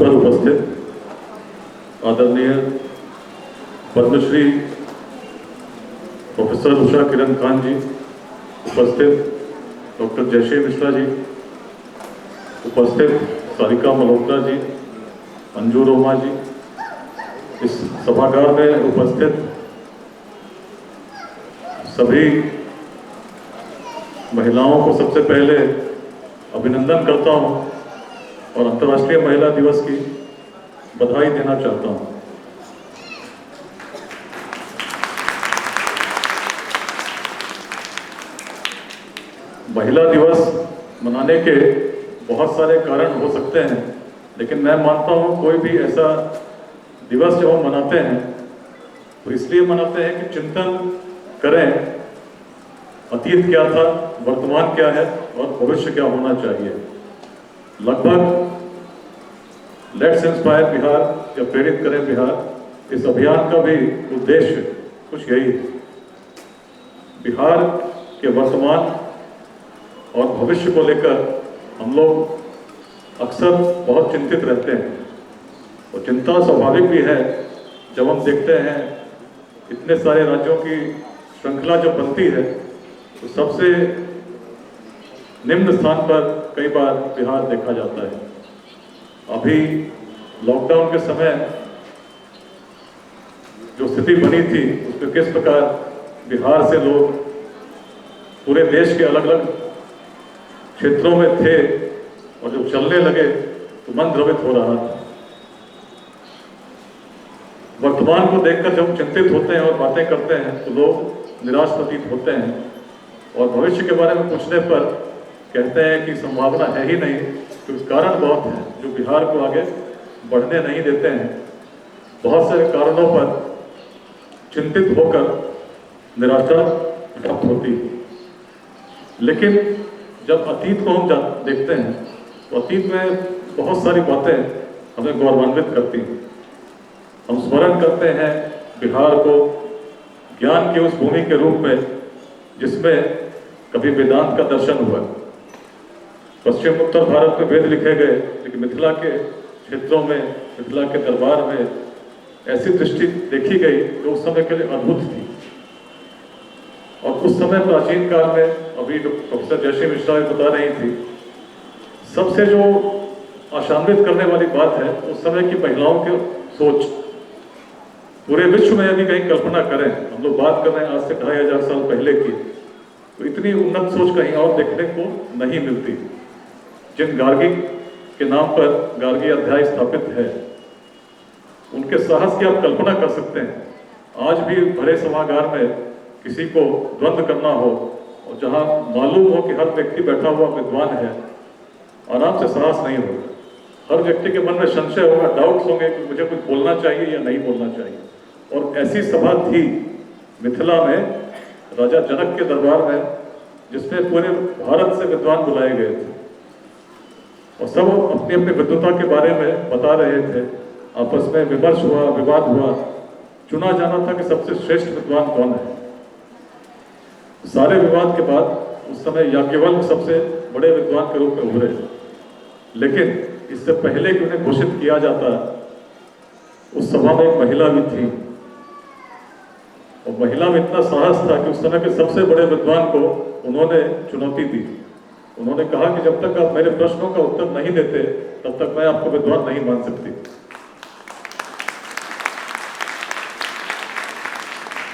पर उपस्थित आदरणीय पद्मश्री प्रोफेसर उषा किरण खान जी, उपस्थित डॉक्टर जयश्री मिश्रा जी, उपस्थित सारिका मल्होत्रा जी, अंजू रोमा जी, इस सभागार में उपस्थित सभी महिलाओं को सबसे पहले अभिनंदन करता हूं और अंतर्राष्ट्रीय महिला दिवस की बधाई देना चाहता हूं। महिला दिवस मनाने के बहुत सारे कारण हो सकते हैं, लेकिन मैं मानता हूं कोई भी ऐसा दिवस जब हम मनाते हैं तो इसलिए मनाते हैं कि चिंतन करें अतीत क्या था, वर्तमान क्या है और भविष्य क्या होना चाहिए। लगभग लेट्स इंस्पायर बिहार या प्रेरित करें बिहार, इस अभियान का भी उद्देश्य कुछ यही है। बिहार के वर्तमान और भविष्य को लेकर हम लोग अक्सर बहुत चिंतित रहते हैं और चिंता स्वाभाविक भी है जब हम देखते हैं इतने सारे राज्यों की श्रृंखला जो बनती है तो सबसे निम्न स्थान पर कई बार बिहार देखा जाता है। अभी लॉकडाउन के समय जो स्थिति बनी थी उसमें किस प्रकार बिहार से लोग पूरे देश के अलग अलग क्षेत्रों में थे और जब चलने लगे तो मन द्रवित हो रहा था। वर्तमान को देखकर जब चिंतित होते हैं और बातें करते हैं तो लोग निराश प्रतीत होते हैं और भविष्य के बारे में पूछने पर कहते हैं कि संभावना है ही नहीं, क्योंकि कारण बहुत हैं जो बिहार को आगे बढ़ने नहीं देते हैं। बहुत सारे कारणों पर चिंतित होकर निराशा प्राप्त होती है। लेकिन जब अतीत को हम देखते हैं तो अतीत में बहुत सारी बातें हमें गौरवान्वित करती हैं। हम स्मरण करते हैं बिहार को ज्ञान के उस भूमि के रूप में जिसमें कभी वेदांत का दर्शन हुआ। पश्चिम उत्तर भारत में वेद लिखे गए, लेकिन मिथिला के क्षेत्रों में, मिथिला के दरबार में ऐसी दृष्टि देखी गई जो उस समय के लिए अद्भुत थी। और उस समय प्राचीन काल में, अभी प्रोफेसर जयश्री मिश्रा बता रही थी, सबसे जो आशान्वित करने वाली बात है उस समय की महिलाओं की सोच। पूरे विश्व में यदि कहीं कल्पना करें, हम लोग बात कर रहे हैं आज से 2500 साल पहले की, तो इतनी उन्नत सोच कहीं और देखने को नहीं मिलती। जिन गार्गी के नाम पर गार्गी अध्याय स्थापित है, उनके साहस की आप कल्पना कर सकते हैं। आज भी भरे सभागार में किसी को द्वंद्व करना हो और जहां मालूम हो कि हर व्यक्ति बैठा हुआ विद्वान है, आराम से साहस नहीं होगा। हर व्यक्ति के मन में संशय होगा, डाउट्स होंगे कि मुझे कुछ बोलना चाहिए या नहीं बोलना चाहिए। और ऐसी सभा थी मिथिला में, राजा जनक के दरबार में, जिसमें पूरे भारत से विद्वान बुलाए गए थे और सब अपनी अपनी विद्वता के बारे में बता रहे थे। आपस में विमर्श हुआ, विवाद हुआ, चुना जाना था कि सबसे श्रेष्ठ विद्वान कौन है। सारे विवाद के बाद उस समय याज्ञवल्क्य सबसे बड़े विद्वान के रूप में उभरे। लेकिन इससे पहले कि उन्हें घोषित किया जाता, उस सभा में एक महिला भी थी और महिला में इतना साहस था कि उस समय के सबसे बड़े विद्वान को उन्होंने चुनौती दी। उन्होंने कहा कि जब तक आप मेरे प्रश्नों का उत्तर नहीं देते तब तक मैं आपको विद्वान नहीं मान सकती।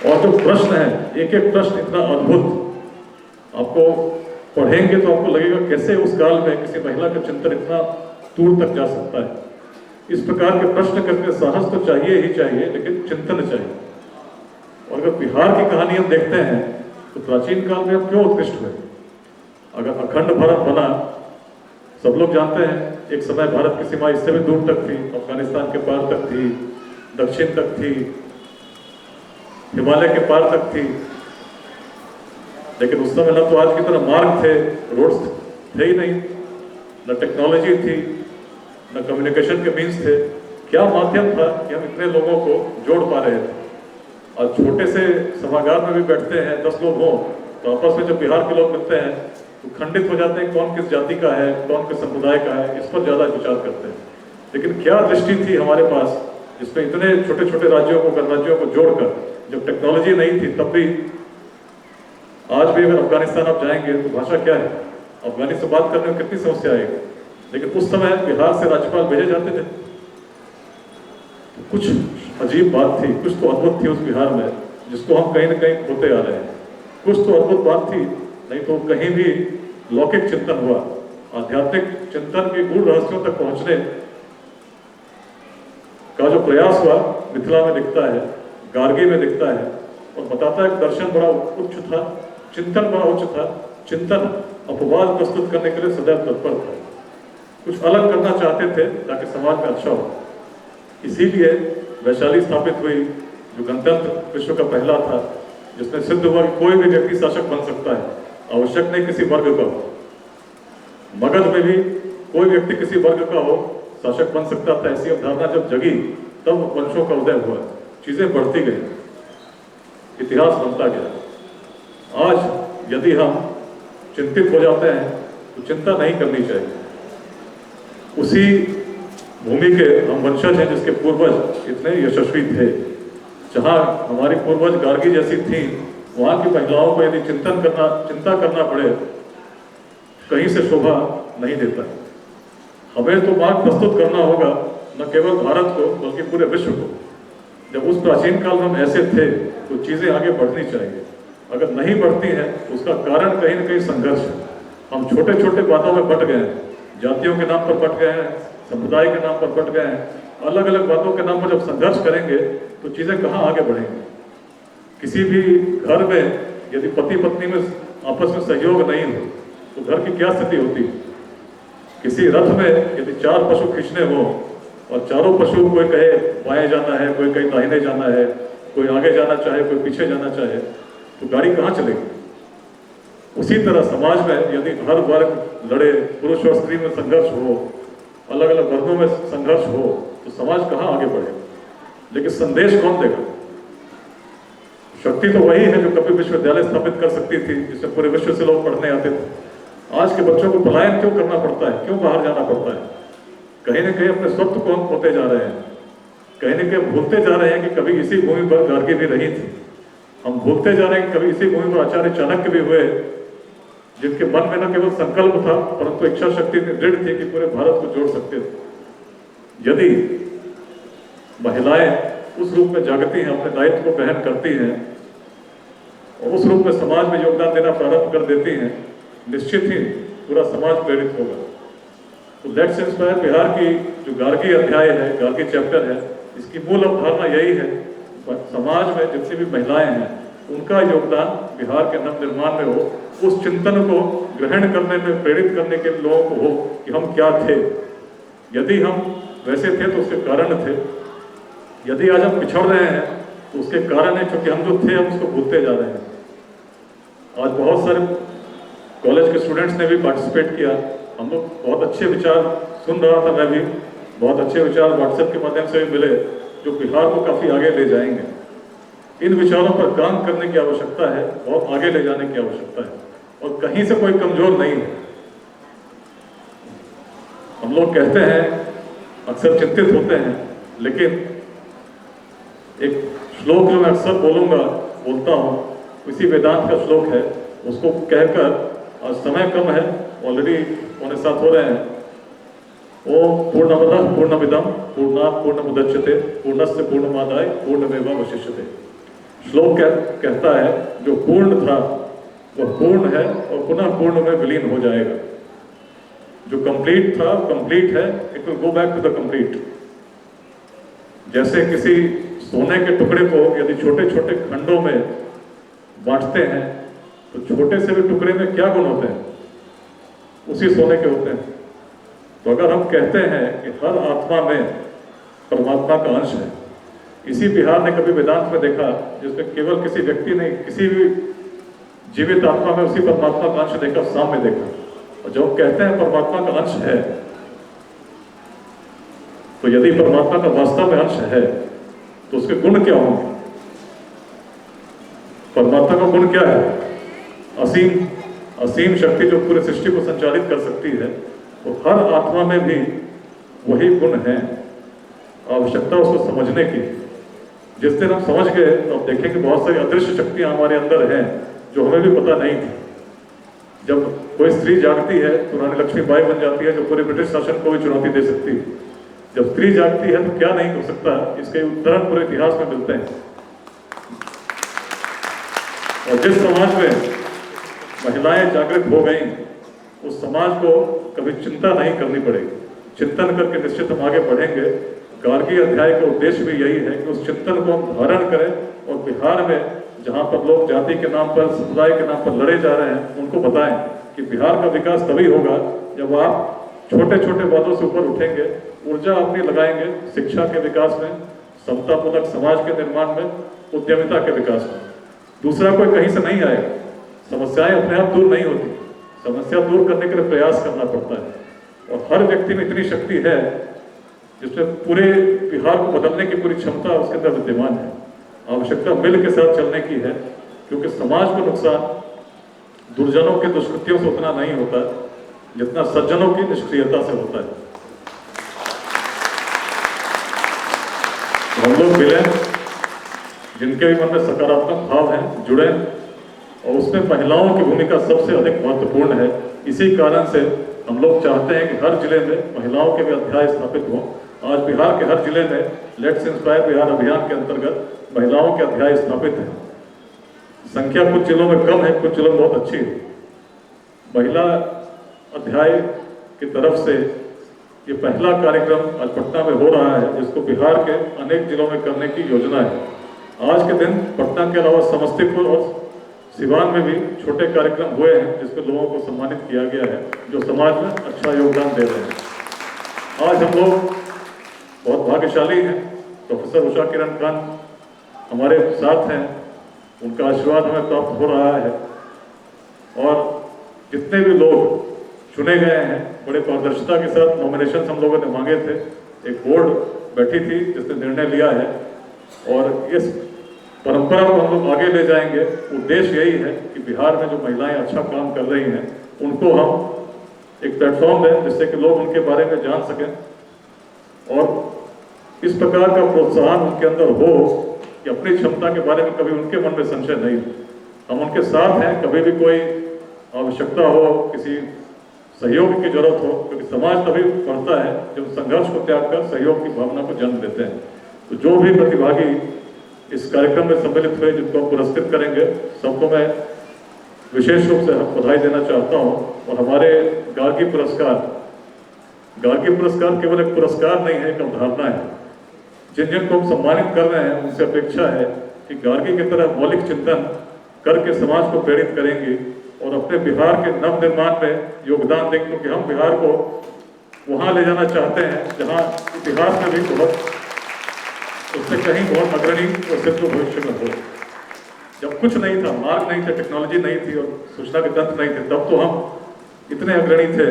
और जो प्रश्न है, एक एक प्रश्न इतना अद्भुत, आपको पढ़ेंगे तो आपको लगेगा कैसे उस काल में किसी महिला का चिंतन इतना दूर तक जा सकता है। इस प्रकार के प्रश्न करके साहस तो चाहिए ही चाहिए, लेकिन चिंतन चाहिए। और अगर बिहार की कहानी हम देखते हैं तो प्राचीन काल में हम क्यों उत्कृष्ट हुए। अगर अखंड भारत बना, सब लोग जानते हैं एक समय भारत की सीमा इससे भी दूर तक थी, अफगानिस्तान के पार तक थी, दक्षिण तक थी, हिमालय के पार तक थी। लेकिन उस समय न तो आज की तरह मार्ग थे, रोड्स थे ही नहीं, न टेक्नोलॉजी थी, न कम्युनिकेशन के मीन्स थे। क्या माध्यम था कि हम इतने लोगों को जोड़ पा रहे थे। और छोटे से सभागार में भी बैठते हैं, 10 लोग हों तो आपस में जब बिहार के लोग मिलते हैं तो खंडित हो जाते हैं, कौन किस जाति का है, कौन किस समुदाय का है, इस पर ज़्यादा विचार करते हैं। लेकिन क्या दृष्टि थी हमारे पास, जिसमें इतने छोटे छोटे राज्यों को, गणराज्यों को जोड़कर, जब टेक्नोलॉजी नहीं थी तब भी। आज भी अगर अफगानिस्तान आप जाएंगे तो भाषा क्या है, अफगानी से बात करने में कितनी समस्या आएगी, लेकिन उस समय बिहार से राज्यपाल भेजे जाते थे। तो कुछ अजीब बात थी, कुछ तो अद्भुत थी उस बिहार में, जिसको हम कहीं ना कहीं खोते आ रहे हैं। कुछ तो अद्भुत बात थी, नहीं तो कहीं भी लौकिक चिंतन हुआ, आध्यात्मिक चिंतन के गूढ़ रहस्यों तक पहुंचने का जो प्रयास हुआ, मिथिला में दिखता है, गार्गी में दिखता है, और बताता है कि दर्शन बड़ा उच्च था, चिंतन बड़ा उच्च था, चिंतन अपवाद प्रस्तुत करने के लिए सदैव तत्पर था, कुछ अलग करना चाहते थे ताकि समाज में अच्छा हो। इसीलिए वैशाली स्थापित हुई, जो गणतंत्र विश्व का पहला था, जिसमें सिद्ध हुआ कि कोई भी व्यक्ति शासक बन सकता है, आवश्यक नहीं किसी वर्ग का हो। मगध में भी कोई व्यक्ति किसी वर्ग का हो शासक बन सकता था। ऐसी अवधारणा जब जगी तब वंशों का उदय हुआ, चीजें बढ़ती गई, इतिहास बनता गया। आज यदि हम चिंतित हो जाते हैं तो चिंता नहीं करनी चाहिए। उसी भूमि के हम वंशज हैं जिसके पूर्वज इतने यशस्वी थे। जहाँ हमारी पूर्वज गार्गी जैसी थी, वहाँ की महिलाओं को यदि चिंता करना पड़े, कहीं से शोभा नहीं देता। हमें तो मार्ग प्रस्तुत करना होगा, न केवल भारत को बल्कि पूरे विश्व को। जब उस प्राचीन काल में हम ऐसे थे तो चीजें आगे बढ़नी चाहिए। अगर नहीं बढ़ती हैं तो उसका कारण कहीं न कहीं संघर्ष है। हम छोटे छोटे बातों में बट गए हैं, जातियों के नाम पर बट गए हैं, संप्रदाय के नाम पर बट गए हैं। अलग अलग बातों के नाम पर जब संघर्ष करेंगे तो चीजें कहाँ आगे बढ़ेंगी। किसी भी घर में यदि पति पत्नी में आपस में सहयोग नहीं हो तो घर की क्या स्थिति होती है। किसी रथ में यदि 4 पशु खींचने हो और चारों पशु, कोई कहे बाएं जाना है, कोई कहे दाहिने जाना है, कोई आगे जाना चाहे, कोई पीछे जाना चाहे, तो गाड़ी कहाँ चलेगी। उसी तरह समाज में यदि हर वर्ग लड़े, पुरुष और स्त्री में संघर्ष हो, अलग अलग वर्गों में संघर्ष हो, तो समाज कहाँ आगे बढ़ेगा। लेकिन संदेश कौन देगा। शक्ति तो वही है जो कभी विश्वविद्यालय स्थापित कर सकती थी, जिसमें पूरे विश्व से लोग पढ़ने आते थे। आज के बच्चों को पलायन क्यों करना पड़ता है, क्यों बाहर जाना पड़ता है। कहीं ना कहीं अपने स्वत्व को हम खोते जा रहे हैं, कहीं ना कहीं भूलते जा रहे हैं कि कभी इसी भूमि पर गार्गी भी रही थी। हम भूलते जा रहे हैं कि कभी इसी भूमि पर आचार्य चाणक्य भी हुए, जिनके मन में न केवल संकल्प था परंतु इच्छा शक्ति दृढ़ थी कि पूरे भारत को जोड़ सकते थे। यदि महिलाएं उस रूप में जागती हैं, अपने दायित्व को वहन करती हैं और उस रूप में समाज में योगदान देना प्रारंभ कर देती हैं, निश्चित ही पूरा समाज प्रेरित होगा। तो लेट्स इंस्पायर बिहार की जो गार्गी अध्याय है, गार्गी चैप्टर है, इसकी मूल अवधारणा यही है, समाज में जितनी भी महिलाएं हैं उनका योगदान बिहार के नव निर्माण में हो, उस चिंतन को ग्रहण करने में प्रेरित करने के लोगों को हो कि हम क्या थे। यदि हम वैसे थे तो उसके कारण थे, यदि आज हम पिछड़ रहे हैं तो उसके कारण है क्योंकि हम जो थे हम उसको भूलते जा रहे हैं। आज बहुत सारे कॉलेज के स्टूडेंट्स ने भी पार्टिसिपेट किया, हम लोग बहुत अच्छे विचार सुन रहा था, मैं भी बहुत अच्छे विचार व्हाट्सएप के माध्यम से भी मिले जो बिहार को काफ़ी आगे ले जाएंगे। इन विचारों पर काम करने की आवश्यकता है, बहुत आगे ले जाने की आवश्यकता है, और कहीं से कोई कमजोर नहीं है। हम लोग कहते हैं, अक्सर चिंतित होते हैं, लेकिन एक श्लोक जो मैं अक्सर बोलता हूँ, इसी वेदांत का श्लोक है, उसको कहकर, आज समय कम है, ऑलरेडी 6:45 हो रहे हैं। ओम पूर्णमदः पूर्णमिदं पूर्णात् पूर्णमुदच्यते पूर्णस्य पूर्णमादाय पूर्णमेवावशिष्यते। श्लोक कहता है जो पूर्ण था वह पूर्ण है और पुनः पूर्ण में विलीन हो जाएगा। जो कंप्लीट था कंप्लीट है, it will go back to the complete. जैसे किसी सोने के टुकड़े को यदि छोटे छोटे खंडों में बांटते हैं तो छोटे से भी टुकड़े में क्या गुण होते हैं, उसी सोने के होते हैं। तो अगर हम कहते हैं कि हर आत्मा में परमात्मा का अंश है, इसी बिहार ने कभी वेदांत में देखा जिसमें केवल किसी व्यक्ति ने, किसी भी जीवित आत्मा में उसी परमात्मा का अंश देखा, सामने देखा। और जब हम कहते हैं परमात्मा का अंश है, तो यदि परमात्मा का वास्तव में अंश है तो उसके गुण क्या होंगे। परमात्मा का गुण क्या है? असीम शक्ति जो पूरे सृष्टि को संचालित कर सकती है। तो हर आत्मा में भी वही गुण हैं, आवश्यकता उसको समझने की। जिस दिन हम समझ गए तो आप देखेंगे बहुत सारी अदृश्य शक्तियां हमारे अंदर हैं जो हमें भी पता नहीं थी। जब कोई स्त्री जागती है तो रानी लक्ष्मीबाई बन जाती है, जो पूरे ब्रिटिश शासन को भी चुनौती दे सकती है। जब स्त्री जागती है तो क्या नहीं हो सकता, इसके उदाहरण पूरे इतिहास में मिलते हैं। और जिस समाज में महिलाएं जागृत हो गई, उस समाज को कभी चिंता नहीं करनी पड़ेगी। चिंतन करके निश्चित हम आगे बढ़ेंगे। गार्गी अध्याय का उद्देश्य भी यही है कि उस चिंतन को हम धारण करें और बिहार में जहां पर लोग जाति के नाम पर, समुदाय के नाम पर लड़े जा रहे हैं, उनको बताएं कि बिहार का विकास तभी होगा जब आप छोटे छोटे बातों से ऊपर उठेंगे, ऊर्जा अपनी लगाएंगे शिक्षा के विकास में, समतापूर्वक समाज के निर्माण में, उद्यमिता के विकास में। दूसरा कोई कहीं से नहीं आएगा। समस्याएं अपने आप दूर नहीं होती, समस्या दूर करने के लिए प्रयास करना पड़ता है। और हर व्यक्ति में इतनी शक्ति है जिसमें पूरे बिहार को बदलने की पूरी क्षमता उसके अंदर विद्यमान है। आवश्यकता मिल के साथ चलने की है, क्योंकि समाज को नुकसान दुर्जनों के दुष्कृत्यों से उतना नहीं होता जितना सज्जनों की निष्क्रियता से होता है। हम लोग मिले, जिनके भी मन में सकारात्मक भाव हैं, जुड़े, और उसमें महिलाओं की भूमिका सबसे अधिक महत्वपूर्ण है। इसी कारण से हम लोग चाहते हैं कि हर जिले में महिलाओं के भी अध्याय स्थापित हों। आज बिहार के हर जिले में लेट्स इंस्पायर बिहार अभियान के अंतर्गत महिलाओं के अध्याय स्थापित हैं। संख्या कुछ जिलों में कम है, कुछ जिलों में बहुत अच्छी है। महिला अध्याय की तरफ से ये पहला कार्यक्रम आज पटना में हो रहा है, जिसको बिहार के अनेक जिलों में करने की योजना है। आज के दिन पटना के अलावा समस्तीपुर और सिवान में भी छोटे कार्यक्रम हुए हैं, जिसमें लोगों को सम्मानित किया गया है जो समाज में अच्छा योगदान दे रहे हैं। आज हम लोग बहुत भाग्यशाली हैं। प्रोफेसर उषा किरण खान हमारे साथ हैं, उनका आशीर्वाद हमें प्राप्त हो रहा है। और जितने भी लोग चुने गए हैं, बड़े पारदर्शिता के साथ नॉमिनेशन हम लोगों ने मांगे थे। एक बोर्ड बैठी थी जिसने निर्णय लिया है, और इस परंपरा को हम लोग आगे ले जाएंगे। उद्देश्य यही है कि बिहार में जो महिलाएं अच्छा काम कर रही हैं, उनको हम एक प्लेटफॉर्म दें जिससे कि लोग उनके बारे में जान सकें और इस प्रकार का प्रोत्साहन उनके अंदर हो कि अपनी क्षमता के बारे में कभी उनके मन में संशय नहीं हो। हम उनके साथ हैं, कभी भी कोई आवश्यकता हो, किसी सहयोग की जरूरत हो, क्योंकि समाज तभी बढ़ता है जब संघर्ष को त्याग कर सहयोग की भावना को जन्म देते हैं। तो जो भी प्रतिभागी इस कार्यक्रम में सम्मिलित हुए, जिनको हम पुरस्कृत करेंगे, सबको मैं विशेष रूप से बधाई देना चाहता हूं। और हमारे गार्गी पुरस्कार केवल एक पुरस्कार नहीं है, एक अवधारणा है। जिन को हम सम्मानित कर रहे हैं, उनसे अपेक्षा है कि गार्गी की तरह मौलिक चिंतन करके समाज को प्रेरित करेंगे और अपने बिहार के नव निर्माण में योगदान देंगे, क्योंकि हम बिहार को वहाँ ले जाना चाहते हैं जहाँ इतिहास में भी बहुत उससे कहीं बहुत अग्रणी और सिद्ध भविष्य में हो। जब कुछ नहीं था, मार्ग नहीं थे, टेक्नोलॉजी नहीं थी और सूचना के तंत्र नहीं थे, तब तो हम इतने अग्रणी थे।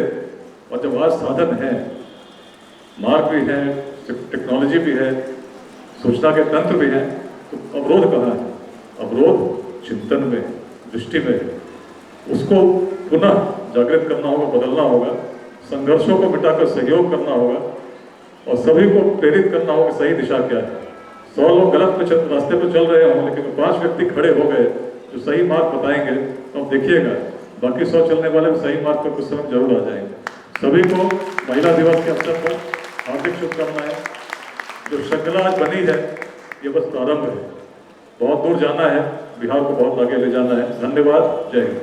और जब आज साधन है, मार्ग भी है, टेक्नोलॉजी भी है, सूचना के तंत्र भी हैं, तो अवरोध कहाँ है? अवरोध चिंतन में, दृष्टि में है। उसको पुनः जागृत करना होगा, बदलना होगा, संघर्षों को मिटाकर सहयोग करना होगा और सभी को प्रेरित करना होगा सही दिशा क्या है। 100 लोग गलत रास्ते पर चल रहे हों, लेकिन 5 व्यक्ति खड़े हो गए जो सही मार्ग बताएंगे, तो आप देखिएगा बाकी 100 चलने वाले सही मार्ग पर कुछ समय जरूर आ जाएंगे। सभी को महिला दिवस के अवसर पर हार्दिक शुभकामनाएं। जो श्रृंखला आज बनी है, ये बस प्रारंभ है। बहुत दूर जाना है, बिहार को बहुत आगे ले जाना है। धन्यवाद, जय हिंद।